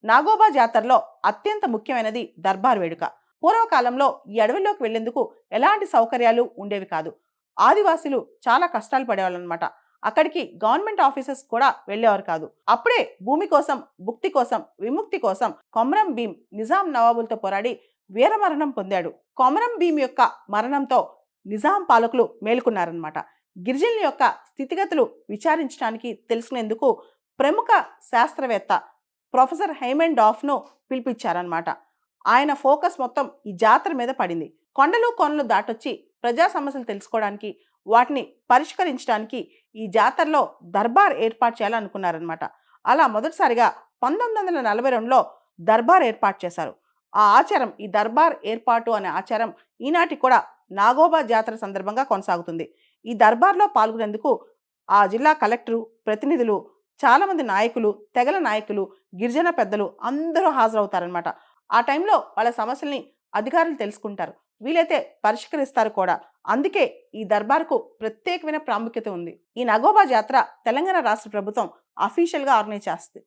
నాగోబా జాతరలో అత్యంత ముఖ్యమైనది దర్బార్ వేడుక. పూర్వకాలంలో ఈ అడవిలోకి వెళ్లేందుకు ఎలాంటి సౌకర్యాలు ఉండేవి కాదు. ఆదివాసీలు చాలా కష్టాలు పడేవాళ్ళనమాట. అక్కడికి గవర్నమెంట్ ఆఫీసర్స్ కూడా వెళ్ళేవారు కాదు. అప్పుడే భూమి కోసం, భుక్తి కోసం, విముక్తి కోసం కొమరం భీం నిజాం నవాబులతో పోరాడి వీరమరణం పొందాడు. కొమరం భీం యొక్క మరణంతో నిజాం పాలకులు మేలుకున్నారనమాట. గిరిజనుల యొక్క స్థితిగతులు విచారించడానికి తెలుసుకునేందుకు ప్రముఖ శాస్త్రవేత్త ప్రొఫెసర్ హైమండ్ డాఫ్ను పిలిపించారనమాట. ఆయన ఫోకస్ మొత్తం ఈ జాతర మీద పడింది. కొండలు కొనలు దాటొచ్చి ప్రజా సమస్యలు తెలుసుకోవడానికి, వాటిని పరిష్కరించడానికి ఈ జాతరలో దర్బార్ ఏర్పాటు చేయాలనుకున్నారనమాట. అలా మొదటిసారిగా 1942లో దర్బార్ ఏర్పాటు చేశారు. ఆ ఆచారం, ఈ దర్బార్ ఏర్పాటు అనే ఆచారం ఈనాటికి కూడా నాగోబా జాతర సందర్భంగా కొనసాగుతుంది. ఈ దర్బార్లో పాల్గొనేందుకు ఆ జిల్లా కలెక్టరు, ప్రతినిధులు, చాలామంది నాయకులు, తెగల నాయకులు, గిరిజన పెద్దలు అందరూ హాజరవుతారనమాట. ఆ టైంలో వాళ్ళ సమస్యల్ని అధికారులు తెలుసుకుంటారు, వీలైతే పరిష్కరిస్తారు కూడా. అందుకే ఈ దర్బార్కు ప్రత్యేకమైన ప్రాముఖ్యత ఉంది. ఈ నాగోబా జాతర తెలంగాణ రాష్ట్ర ప్రభుత్వం అఫీషియల్గా ఆర్గనైజ్ చేస్తుంది.